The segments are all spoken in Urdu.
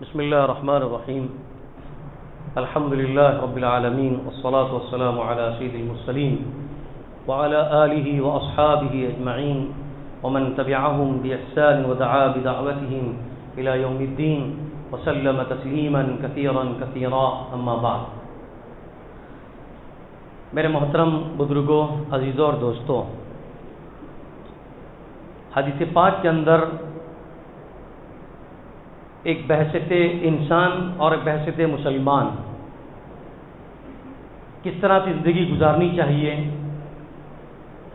بسم الله الرحمن الرحيم الحمد لله رب العالمين والصلاة والسلام على سيد المرسلين وعلى آله وأصحابه أجمعين ومن تبعهم بإحسان ودعا بدعوتهم إلى يوم الدين وسلم تسليما كثيرا كثيرا أما بعد. میرے محترم بزرگوں، عزیزوں اور دوستوں، حدیث پاک کے اندر ایک بحثیت انسان اور ایک بحثیت مسلمان کس طرح سے زندگی گزارنی چاہیے،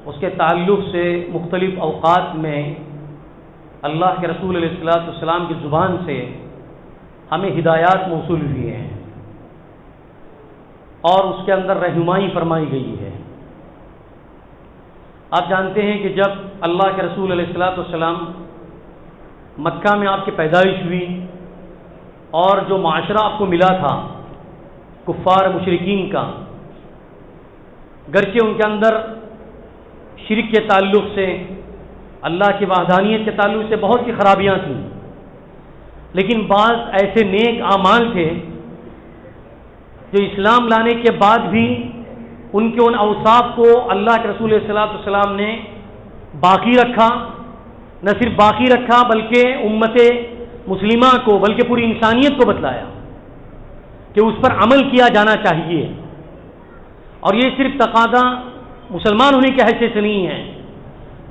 اس کے تعلق سے مختلف اوقات میں اللہ کے رسول علیہ الصلوۃ والسلام کی زبان سے ہمیں ہدایات موصول ہوئی ہیں اور اس کے اندر رہنمائی فرمائی گئی ہے. آپ جانتے ہیں کہ جب اللہ کے رسول علیہ الصلوۃ والسلام مکہ میں آپ کی پیدائش ہوئی اور جو معاشرہ آپ کو ملا تھا کفار مشرکین کا، گرچہ ان کے اندر شرک کے تعلق سے، اللہ کی وحدانیت کے تعلق سے بہت سی خرابیاں تھیں، لیکن بعض ایسے نیک اعمال تھے جو اسلام لانے کے بعد بھی ان کے ان اوصاف کو اللہ کے رسول صلی اللہ علیہ وسلم نے باقی رکھا. نہ صرف باقی رکھا بلکہ امت مسلمہ کو، بلکہ پوری انسانیت کو بتلایا کہ اس پر عمل کیا جانا چاہیے. اور یہ صرف تقاضا مسلمان ہونے کی حیثیت سے نہیں ہے،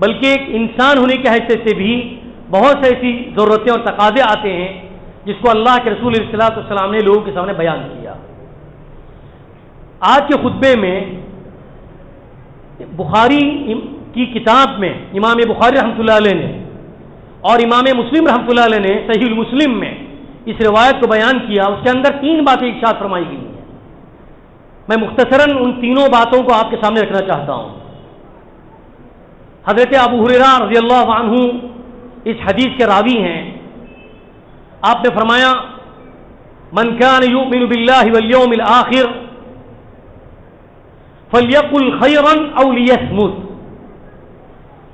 بلکہ ایک انسان ہونے کی حیثیت سے بھی بہت سے ایسی ضرورتیں اور تقاضے آتے ہیں جس کو اللہ کے رسول صلی اللہ علیہ وسلم نے لوگوں کے سامنے بیان کیا. آج کے خطبے میں بخاری کی کتاب میں امام بخاری رحمۃ اللہ علیہ نے اور امام مسلم رحمۃ اللہ علیہ نے صحیح المسلم میں اس روایت کو بیان کیا. اس کے اندر 3 باتیں ارشاد فرمائی گئی ہیں. میں مختصراً ان تینوں باتوں کو آپ کے سامنے رکھنا چاہتا ہوں. حضرت ابو ہریرہ رضی اللہ عنہ اس حدیث کے راوی ہیں. آپ نے فرمایا من کان یؤمن باللہ والیوم الآخر فلیقل خیرا او لیصمت.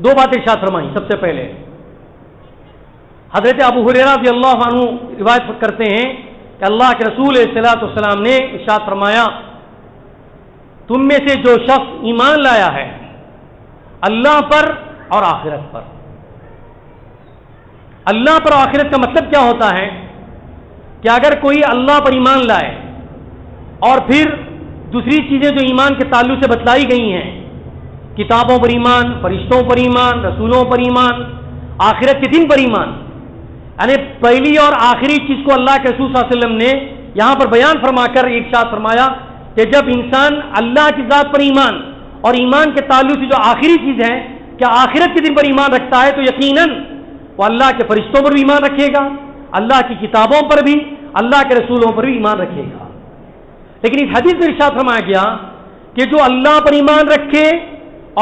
2 باتیں ارشاد فرمائی. سب سے پہلے حضرت ابو ہریرہ رضی اللہ عنہ روایت کرتے ہیں کہ اللہ کے رسول صلی اللہ علیہ وسلم نے ارشاد فرمایا تم میں سے جو شخص ایمان لایا ہے اللہ پر اور آخرت پر. اللہ پر اور آخرت کا مطلب کیا ہوتا ہے کہ اگر کوئی اللہ پر ایمان لائے اور پھر دوسری چیزیں جو ایمان کے تعلق سے بتلائی گئی ہیں، کتابوں پر ایمان، فرشتوں پر ایمان، رسولوں پر ایمان، آخرت کے دن پر ایمان، یعنی پہلی اور آخری چیز کو اللہ کے رسول صلی اللہ علیہ وسلم نے یہاں پر بیان فرما کر ارشاد فرمایا کہ جب انسان اللہ کی ذات پر ایمان اور ایمان کے تعلق سے جو آخری چیز ہے کہ آخرت کے دن پر ایمان رکھتا ہے تو یقیناً وہ اللہ کے فرشتوں پر بھی ایمان رکھے گا، اللہ کی کتابوں پر بھی، اللہ کے رسولوں پر بھی ایمان رکھے گا. لیکن اس حدیث میں ارشاد فرمایا گیا کہ جو اللہ پر ایمان رکھے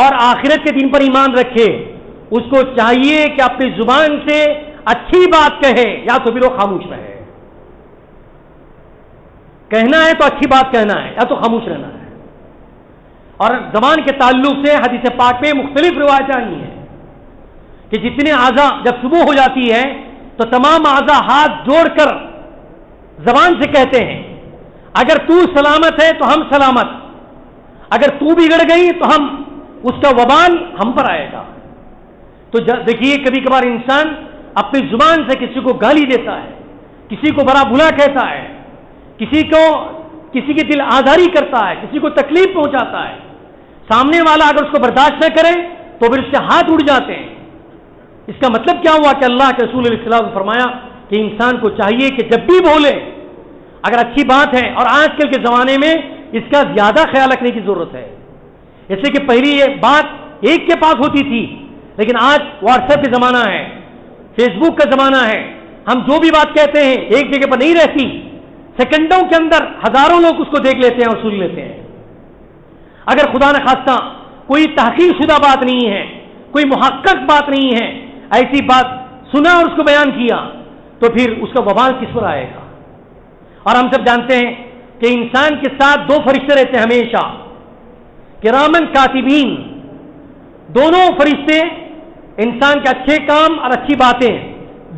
اور آخرت کے دن پر ایمان رکھے اس کو چاہیے کہ اپنی زبان سے اچھی بات کہے یا تو پھر وہ خاموش رہے. کہنا ہے تو اچھی بات کہنا ہے یا تو خاموش رہنا ہے. اور زبان کے تعلق سے حدیث پاک میں مختلف روایتیں آئی ہیں کہ جتنے اعضاء جب صبح ہو جاتی ہے تو تمام اعضاء ہاتھ جوڑ کر زبان سے کہتے ہیں اگر تو سلامت ہے تو ہم سلامت، اگر تو بگڑ گئی تو ہم اس کا وبال ہم پر آئے گا. تو دیکھیے کبھی کبھار انسان اپنی زبان سے کسی کو گالی دیتا ہے، کسی کو برا بھلا کہتا ہے، کسی کی دل آزاری کرتا ہے، کسی کو تکلیف پہنچاتا ہے. سامنے والا اگر اس کو برداشت نہ کرے تو پھر اس سے ہاتھ اڑ جاتے ہیں. اس کا مطلب کیا ہوا کہ اللہ کے رسول علیہ السلام نے فرمایا کہ انسان کو چاہیے کہ جب بھی بولے اگر اچھی بات ہے، اور آج کل کے زمانے میں اس کا زیادہ خیال رکھنے کی ضرورت ہے. اس لیے کہ پہلی یہ بات ایک کے پاس ہوتی تھی، لیکن آج واٹس ایپ کا زمانہ ہے، فیس بک کا زمانہ ہے. ہم جو بھی بات کہتے ہیں ایک جگہ پر نہیں رہتی، سیکنڈوں کے اندر ہزاروں لوگ اس کو دیکھ لیتے ہیں اور سن لیتے ہیں. اگر خدا نخواستہ کوئی تحقیق شدہ بات نہیں ہے، کوئی محقق بات نہیں ہے، ایسی بات سنا اور اس کو بیان کیا تو پھر اس کا وبال کس پر آئے گا. اور ہم سب جانتے ہیں کہ انسان کے ساتھ 2 فرشتے رہتے ہیں ہمیشہ، کرامن کاتبین. دونوں فرشتے انسان کے اچھے کام اور اچھی باتیں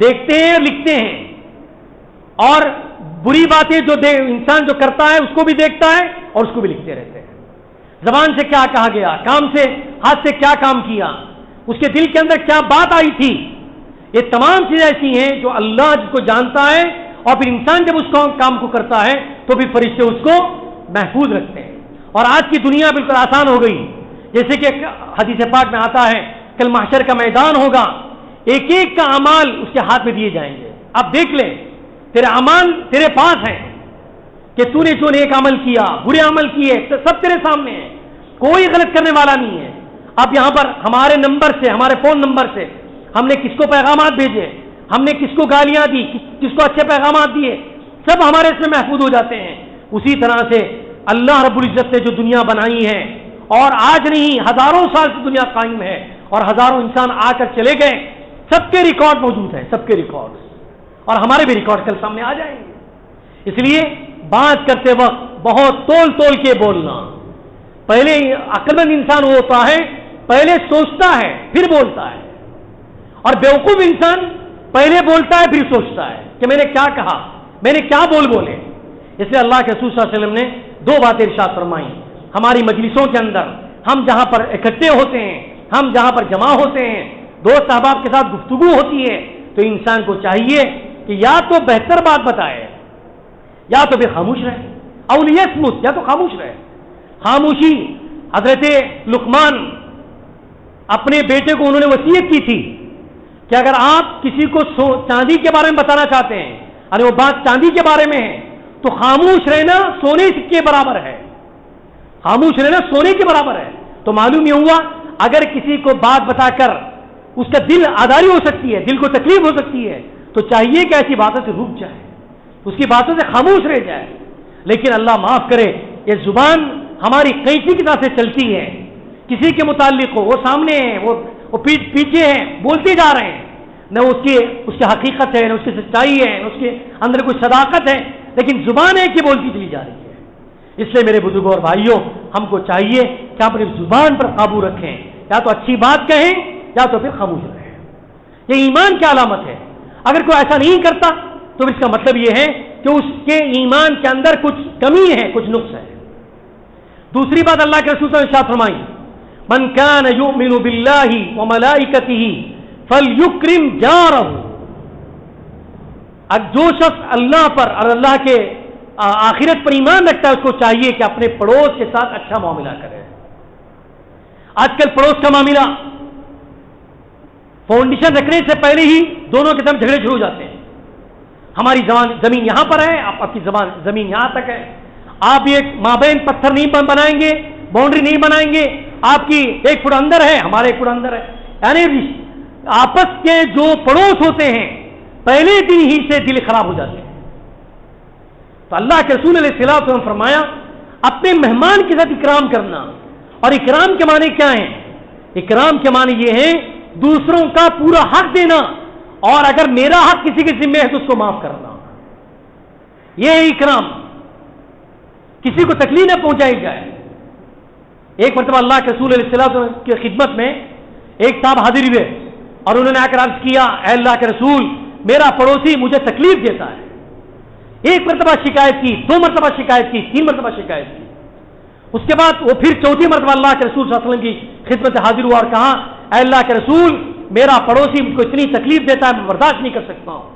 دیکھتے ہیں اور لکھتے ہیں. اور بری باتیں جو انسان جو کرتا ہے اس کو بھی دیکھتا ہے اور اس کو بھی لکھتے رہتے ہیں. زبان سے کیا کہا گیا, کام سے, ہاتھ سے کیا کام کیا, اس کے دل کے اندر کیا بات آئی تھی. یہ تمام چیزیں ایسی ہیں جو اللہ جس کو جانتا ہے, اور پھر انسان جب اس کام کو کرتا ہے تو پھر فرشتے اس کو محفوظ رکھتے ہیں. اور آج کی دنیا بالکل آسان ہو گئی, جیسے کہ حدیث پاک میں آتا ہے کل محشر کا میدان ہوگا, ایک ایک کا اعمال اس کے ہاتھ میں دیے جائیں گے. اب دیکھ لیں تیرے اعمال تیرے پاس ہیں کہ تو نے جو نیک عمل کیا, برے عمل کیے, سب تیرے سامنے ہیں, کوئی غلط کرنے والا نہیں ہے. اب یہاں پر ہمارے نمبر سے, ہمارے فون نمبر سے ہم نے کس کو پیغامات بھیجے, ہم نے کس کو گالیاں دی, کس کو اچھے پیغامات دیے, سب ہمارے اس میں محفوظ ہو جاتے ہیں. اسی طرح سے اللہ رب العزت نے جو دنیا بنائی ہے, اور آج نہیں ہزاروں سال سے دنیا قائم ہے, اور ہزاروں انسان آ کر چلے گئے, سب کے ریکارڈ موجود ہیں, سب کے ریکارڈ, اور ہمارے بھی ریکارڈ کل سامنے آ جائیں گے. اس لیے بات کرتے وقت بہت تول تول کے بولنا. پہلے عقل مند انسان وہ ہوتا ہے پہلے سوچتا ہے پھر بولتا ہے, اور بیوقوف انسان پہلے بولتا ہے پھر سوچتا ہے کہ میں نے کیا کہا, میں نے کیا بولے. اس لیے اللہ کے رسول صلی اللہ علیہ وسلم نے دو باتیں ارشاد فرمائی. ہماری مجلسوں کے اندر ہم جہاں پر اکٹھے ہوتے ہیں, ہم جہاں پر جمع ہوتے ہیں, دوست احباب کے ساتھ گفتگو ہوتی ہے, تو انسان کو چاہیے کہ یا تو بہتر بات بتائے یا تو پھر خاموش رہے, او لیصمت, یا تو خاموش رہے. خاموشی, حضرت لقمان اپنے بیٹے کو انہوں نے وصیت کی تھی کہ اگر آپ کسی کو چاندی کے بارے میں بتانا چاہتے ہیں, ارے وہ بات چاندی کے بارے میں ہے, تو خاموش رہنا سونے کے برابر ہے. خاموش رہنا سونے کے برابر ہے. تو معلوم یہ ہوا اگر کسی کو بات بتا کر اس کا دل آزاری ہو سکتی ہے, دل کو تکلیف ہو سکتی ہے, تو چاہیے کہ ایسی باتوں سے رک جائے, اس کی باتوں سے خاموش رہ جائے. لیکن اللہ معاف کرے, یہ زبان ہماری قینچی کی طرح سے چلتی ہے. کسی کے متعلق ہو, وہ سامنے ہیں, وہ پیچھے ہیں, بولتے جا رہے ہیں, نہ اس کی حقیقت ہے, نہ اس کی سچائی ہے, نہ اس کے اندر کوئی صداقت ہے, لیکن زبان ہے کہ بولتی چلی جا رہی ہے. اس لیے میرے بزرگوں اور بھائیوں, ہم کو چاہیے کہ اپنی زبان پر قابو رکھیں, یا تو اچھی بات کہیں یا تو پھر خاموش رہیں. یہ ایمان کی علامت ہے. اگر کوئی ایسا نہیں کرتا تو اس کا مطلب یہ ہے کہ اس کے ایمان کے اندر کچھ کمی ہے, کچھ نقص ہے. دوسری بات اللہ کے رسول صلی اللہ علیہ وسلم نے ارشاد فرمائی, من کان یؤمن باللہ وملائکتہ فلیکرم جارہ. جو شخص اللہ پر اور اللہ کے آخرت پر ایمان رکھتا ہے, اس کو چاہیے کہ اپنے پڑوس کے ساتھ اچھا معاملہ کرے. آج کل پڑوس کا معاملہ فاؤنڈیشن رکھنے سے پہلے ہی دونوں کے دم جھگڑے شروع ہو جاتے ہیں. ہماری زمین یہاں پر ہے, آپ کی زمین یہاں تک ہے, آپ ایک مابین پتھر نہیں بنائیں گے, باؤنڈری نہیں بنائیں گے, آپ کی 1 فٹ اندر ہے, ہمارے 1 فٹ اندر ہے. یعنی آپس کے جو پڑوس ہوتے ہیں پہلے دن ہی سے دل خراب ہو جاتے ہیں. تو اللہ کے رسول علیہ الصلوۃ والسلام نے فرمایا اپنے مہمان کے ساتھ اکرام کرنا. اور اکرام کے معنی کیا ہیں؟ اکرام کے معنی یہ ہے دوسروں کا پورا حق دینا, اور اگر میرا حق کسی کے ذمہ ہے تو اس کو معاف کرنا. یہ ہے اکرام, کسی کو تکلیف نہ پہنچائی جائے. ایک مرتبہ اللہ کے رسول علیہ السلام کی خدمت میں ایک صاحب حاضر ہوئے, اور انہوں نے آ کر عرض کیا, اے اللہ کے رسول, میرا پڑوسی مجھے تکلیف دیتا ہے. ایک مرتبہ شکایت کی, 2 مرتبہ شکایت کی, 3 مرتبہ شکایت کی. اس کے بعد وہ پھر 4تھی مرتبہ اللہ کے رسول صلی اللہ علیہ وسلم کی خدمت سے حاضر ہوا اور کہا, اے اللہ کے رسول, میرا پڑوسی مجھ کو اتنی تکلیف دیتا ہے, میں برداشت نہیں کر سکتا ہوں.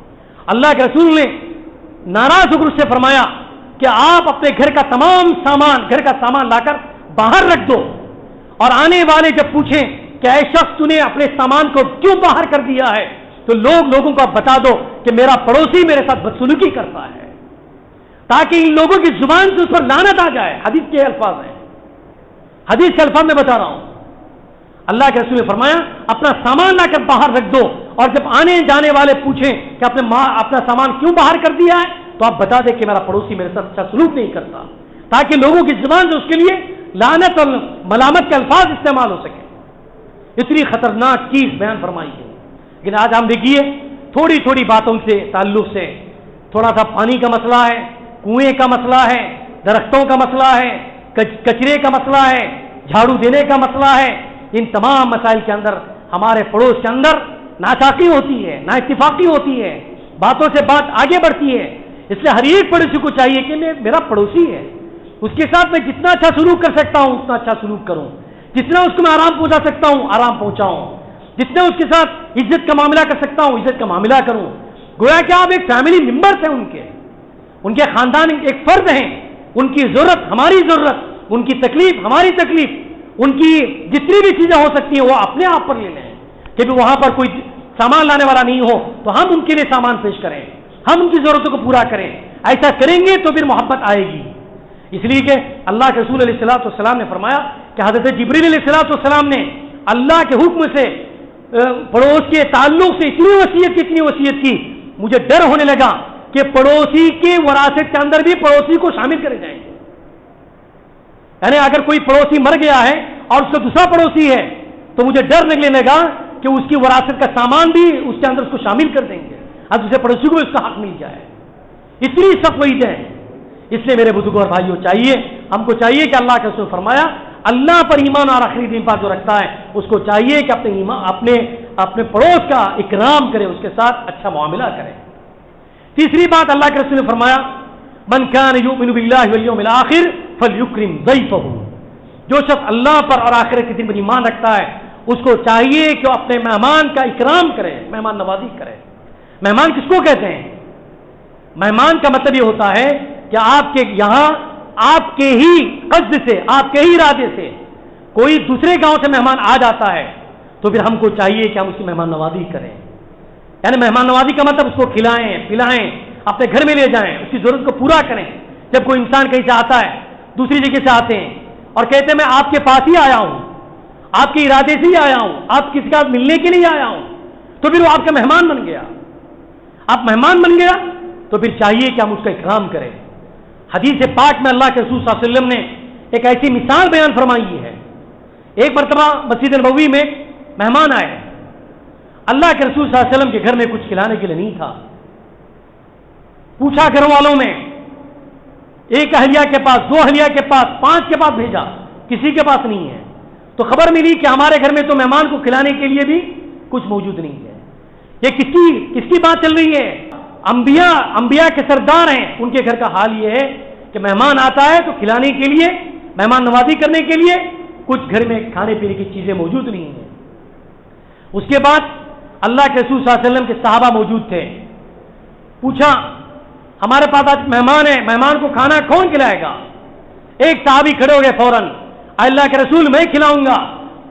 اللہ کے رسول نے ناراض ہو کر اس سے فرمایا کہ آپ اپنے گھر کا تمام سامان, گھر کا سامان لا کر باہر رکھ دو, اور آنے والے جب پوچھیں کہ اے شخص تو نے اپنے سامان کو کیوں باہر کر دیا ہے, تو لوگوں کو آپ بتا دو کہ میرا پڑوسی میرے ساتھ بدسلوکی کرتا ہے, تاکہ ان لوگوں کی زبان سے اس پر لعنت آ جائے. حدیث کے الفاظ ہیں, حدیث کے الفاظ میں بتا رہا ہوں. اللہ کے رسول نے فرمایا اپنا سامان لا کر باہر رکھ دو, اور جب آنے جانے والے پوچھیں کہ اپنا سامان کیوں باہر کر دیا ہے, تو آپ بتا دیں کہ میرا پڑوسی میرے ساتھ اچھا سلوک نہیں کرتا, تاکہ لوگوں کی زبان سے اس کے لیے لعنت اور ملامت کے الفاظ استعمال ہو سکے. اتنی خطرناک چیز بیان فرمائی ہے. لیکن آج ہم دیکھیے تھوڑی تھوڑی باتوں سے تعلق سے, تھوڑا سا پانی کا مسئلہ ہے, کنویں کا مسئلہ ہے, درختوں کا مسئلہ ہے, کچرے کا مسئلہ ہے, جھاڑو دینے کا مسئلہ ہے, ان تمام مسائل کے اندر ہمارے پڑوس کے اندر ناچاقی ہوتی ہے, نا اتفاقی ہوتی ہے, باتوں سے بات آگے بڑھتی ہے. اس لیے ہر ایک پڑوسی کو چاہیے کہ میرا پڑوسی ہے، اس کے ساتھ میں جتنا اچھا سلوک کر سکتا ہوں اتنا اچھا سلوک کروں، جتنا اس کو میں آرام پہنچا سکتا ہوں آرام پہنچاؤں، جتنا اس کے ساتھ عزت کا معاملہ کر سکتا ہوں عزت کا معاملہ کروں۔ گویا کہ آپ ایک فیملی ممبرس ہیں، ان کے خاندان ایک فرد ہیں، ان کی ضرورت ہماری ضرورت، ان کی تکلیف ہماری تکلیف، ان کی جتنی بھی چیزیں ہو سکتی ہیں وہ اپنے آپ پر لے لیں کہ وہاں پر کوئی سامان لانے والا نہیں ہو تو ہم ان کے لیے سامان پیش کریں، ہم ان کی ضرورتوں کو پورا کریں۔ ایسا کریں گے تو پھر محبت آئے گی۔ اس لیے کہ اللہ کے رسول علیہ الصلوۃ والسلام نے فرمایا کہ حضرت جبریل علیہ الصلوۃ والسلام نے اللہ کے حکم سے پڑوس کے تعلق سے اتنی وصیت کی، مجھے ڈر ہونے لگا کہ پڑوسی کے وراثت کے اندر بھی پڑوسی کو شامل کرے جائیں گے۔ یعنی اگر کوئی پڑوسی مر گیا ہے اور اس کا دوسرا پڑوسی ہے تو مجھے ڈر نکلنے لگا کہ اس کی وراثت کا سامان بھی اس کے اندر اس کو شامل کر دیں گے، اب دوسرے پڑوسی کو اس کا حق مل جائے۔ اتنی سخت وعید ہے۔ اس لیے میرے بزرگوں اور بھائیوں چاہیے، ہم کو چاہیے کہ اللہ کے رسول فرمایا اللہ پر ایمان اور آخری دن پر جو رکھتا ہے اس کو چاہیے کہ اپنے پڑوس کا اکرام کرے، اس کے ساتھ اچھا معاملہ کرے۔ تیسری بات اللہ کے رسول نے فرمایا من کان یؤمن باللہ والیوم الآخر فلیکرم ضیفہ، جو شخص اللہ پر اور آخرت کے دن پر ایمان رکھتا ہے اس کو چاہیے کہ وہ اپنے مہمان کا اکرام کرے، مہمان نوازی کرے۔ مہمان کس کو کہتے ہیں؟ مہمان کا مطلب یہ ہوتا ہے کہ آپ کے یہاں آپ کے ہی قصد سے، آپ کے ہی ارادے سے کوئی دوسرے گاؤں سے مہمان آ جاتا ہے تو پھر ہم کو چاہیے کہ ہم اس کی مہمان نوازی کریں۔ یعنی مہمان نوازی کا مطلب اس کو کھلائیں پلائیں، اپنے گھر میں لے جائیں، اس کی ضرورت کو پورا کریں۔ جب کوئی انسان کہیں سے آتا ہے، دوسری جگہ سے آتے ہیں اور کہتے ہیں میں آپ کے پاس ہی آیا ہوں، آپ کے ارادے سے ہی آیا ہوں، آپ کسی کا ملنے کے لیے آیا ہوں، تو پھر وہ آپ کا مہمان بن گیا۔ آپ مہمان بن گیا تو پھر چاہیے کہ ہم اس کا اکرام کریں۔ حدیث پاک میں اللہ کے رسول صلی اللہ علیہ وسلم نے ایک ایسی مثال بیان فرمائی ہے۔ ایک مرتبہ مسجد نبوی میں مہمان آئے، اللہ کے رسول صلی اللہ علیہ وسلم کے گھر میں کچھ کھلانے کے لیے نہیں تھا۔ پوچھا گھر والوں میں، ایک اہلیہ کے پاس، دو اہلیہ کے پاس، 5 کے پاس بھیجا، کسی کے پاس نہیں ہے۔ تو خبر ملی کہ ہمارے گھر میں تو مہمان کو کھلانے کے لیے بھی کچھ موجود نہیں ہے۔ یہ کس کی بات چل رہی ہے؟ انبیاء کے سردار ہیں، ان کے گھر کا حال یہ ہے کہ مہمان آتا ہے تو کھلانے کے لیے، مہمان نوازی کرنے کے لیے کچھ گھر میں کھانے پینے کی چیزیں موجود نہیں ہیں۔ اس کے بعد اللہ کے رسول صلی اللہ علیہ وسلم کے صحابہ موجود تھے۔ پوچھا ہمارے پاس آج مہمان ہے، مہمان کو کھانا کون کھلائے گا؟ ایک صحابی کھڑے ہو گئے فوراً، اللہ کے رسول میں کھلاؤں گا۔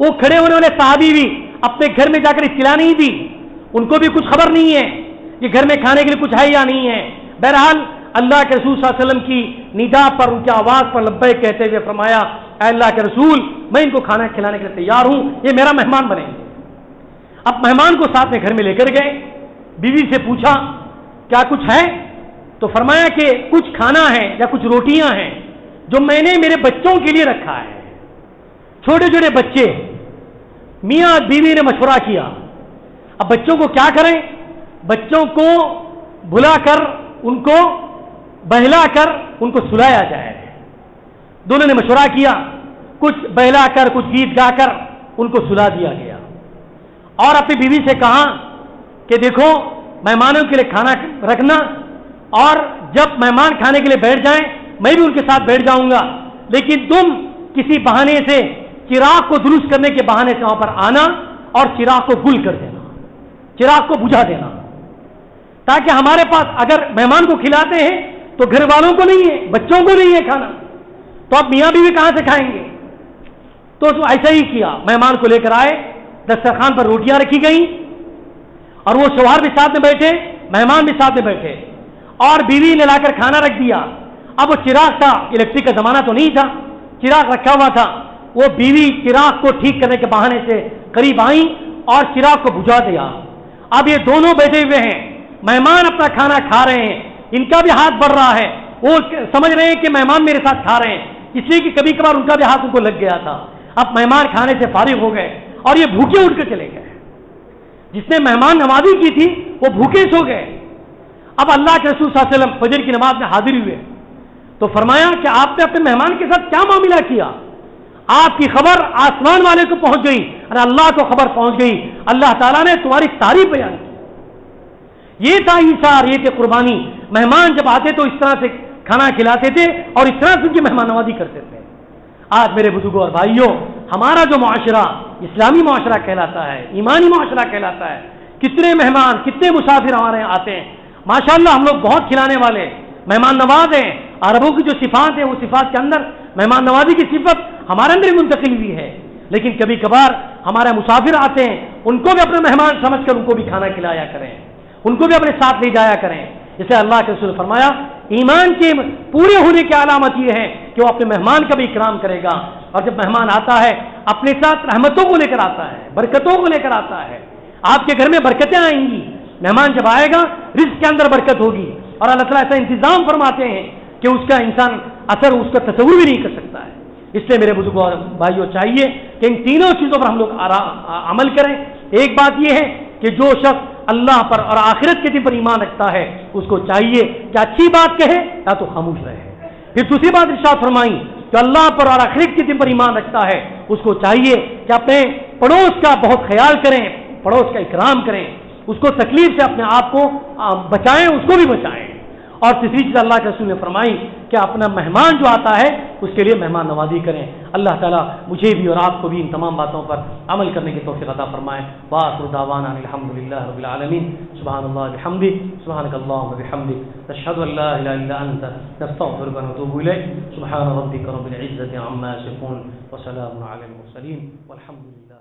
وہ کھڑے ہونے والے صحابی بھی اپنے گھر میں جا کر اطلاع نہیں دی، ان کو بھی کچھ خبر نہیں ہے کہ گھر میں کھانے کے لیے کچھ ہے یا نہیں ہے۔ بہرحال اللہ کے رسول صلی اللہ علیہ وسلم کی ندا پر، ان کی آواز پر لبیک کہتے ہوئے فرمایا اے اللہ کے رسول میں ان کو کھانا کھلانے کے لیے تیار ہوں، یہ میرا مہمان بنیں گے۔ اب مہمان کو ساتھ میں گھر میں لے کر گئے، بیوی سے پوچھا کیا کچھ ہے؟ تو فرمایا کہ کچھ کھانا ہے یا کچھ روٹیاں ہیں جو میں نے میرے بچوں کے لیے رکھا ہے، چھوٹے چھوٹے بچے۔ میاں بیوی نے مشورہ کیا اب بچوں کو کیا کریں؟ بچوں کو بلا کر، ان کو بہلا کر ان کو سلایا جائے۔ دونوں نے مشورہ کیا، کچھ بہلا کر کچھ گیت گا کر ان کو سلا دیا گیا، اور اپنی بیوی سے کہا کہ دیکھو مہمانوں کے لیے کھانا رکھنا، اور جب مہمان کھانے کے لیے بیٹھ جائیں میں بھی ان کے ساتھ بیٹھ جاؤں گا، لیکن تم کسی بہانے سے چراغ کو درست کرنے کے بہانے سے وہاں پر آنا اور چراغ کو گل کر دینا، چراغ کو بجھا دینا، تاکہ ہمارے پاس اگر مہمان کو کھلاتے ہیں تو گھر والوں کو نہیں ہے، بچوں کو نہیں ہے کھانا، تو اب میاں بیوی کہاں سے کھائیں گے؟ تو ایسا ہی کیا، مہمان کو لے کر آئے، دسترخوان پر روٹیاں رکھی گئیں اور وہ شوہر بھی ساتھ میں بیٹھے، مہمان بھی ساتھ میں بیٹھے، اور بیوی نے لا کر کھانا رکھ دیا۔ اب وہ چراغ تھا، الیکٹرک کا زمانہ تو نہیں تھا، چراغ رکھا ہوا تھا، وہ بیوی چراغ کو ٹھیک کرنے کے بہانے سے قریب آئیں اور چراغ کو بجھا دیا۔ اب یہ دونوں بیٹھے ہوئے ہیں، مہمان اپنا کھانا کھا رہے ہیں، ان کا بھی ہاتھ بڑھ رہا ہے، وہ سمجھ رہے ہیں کہ مہمان میرے ساتھ کھا رہے ہیں، اس لیے کہ کبھی کبھار ان کا بھی ہاتھ ان کو لگ گیا تھا۔ اب مہمان کھانے سے فارغ ہو گئے اور یہ بھوکے اٹھ کے چلے گئے، جس نے مہمان نوازی کی تھی وہ بھوکے سو گئے۔ اب اللہ کے رسول صلی اللہ علیہ وسلم فجر کی نماز میں حاضر ہوئے تو فرمایا کہ آپ نے اپنے مہمان کے ساتھ کیا معاملہ کیا؟ آپ کی خبر آسمان والے کو پہنچ گئی اور اللہ کو خبر پہنچ گئی، اللہ تعالیٰ نے تمہاری تعریف بیان کی۔ یہ تھا ایثار، یہ تھی قربانی، مہمان جب آتے تو اس طرح سے کھانا کھلاتے تھے اور اس طرح سے ان کی مہمان نوازی کرتے تھے۔ آج میرے بزرگوں اور بھائیوں، ہمارا جو معاشرہ اسلامی معاشرہ کہلاتا ہے، ایمانی معاشرہ کہلاتا ہے، کتنے مہمان کتنے مسافر ہمارے یہاں آتے ہیں، ماشاءاللہ ہم لوگ بہت کھلانے والے مہمان نواز ہیں۔ عربوں کی جو صفات ہے وہ صفات کے اندر مہمان نوازی کی صفت ہمارے اندر منتقل ہوئی ہے، لیکن کبھی کبھار ہمارے مسافر آتے ہیں، ان کو بھی اپنے مہمان سمجھ کر ان کو بھی کھانا کھلایا کریں، ان کو بھی اپنے ساتھ لے جایا کریں۔ اسے اللہ کے رسول نے فرمایا ایمان کے پورے ہونے کی علامت یہ ہے کہ وہ اپنے مہمان کا بھی اکرام کرے گا، اور جب مہمان آتا ہے اپنے ساتھ رحمتوں کو لے کر آتا ہے، برکتوں کو لے کر آتا ہے۔ آپ کے گھر میں برکتیں آئیں گی، مہمان جب آئے گا رزق کے اندر برکت ہوگی، اور اللہ تعالیٰ ایسا انتظام فرماتے ہیں کہ اس کا انسان اثر اس کا تصور بھی نہیں کر سکتا ہے۔ اس لیے میرے بزرگوں اور بھائیوں چاہیے کہ ان تینوں چیزوں پر ہم لوگ عمل کریں۔ ایک بات یہ ہے کہ جو شخص اللہ پر اور آخرت کے دن پر ایمان رکھتا ہے اس کو چاہیے کہ اچھی بات کہے یا تو خاموش رہے۔ پھر دوسری بات ارشاد فرمائی جو اللہ پر اور آخرت کے دن پر ایمان رکھتا ہے اس کو چاہیے کہ اپنے پڑوس کا بہت خیال کریں، پڑوس کا اکرام کریں، اس کو تکلیف سے اپنے آپ کو بچائیں، اس کو بھی بچائیں۔ اور تیسری چیز اللہ کے رسول نے فرمائی کہ اپنا مہمان جو آتا ہے اس کے لیے مہمان نوازی کریں۔ اللہ تعالیٰ مجھے بھی اور آپ کو بھی ان تمام باتوں پر عمل کرنے کی توفیق عطا فرمائے۔ وآخر دعوانا الحمدللہ رب العالمین۔ سبحان اللہ بحمدہ، سبحانک اللہم وبحمدک، نشہد ان لا الہ الا انت، نستغفرک ونتوب الیک۔ سبحان ربک رب العزة عما یصفون، وسلام علی المرسلین، والحمد للہ۔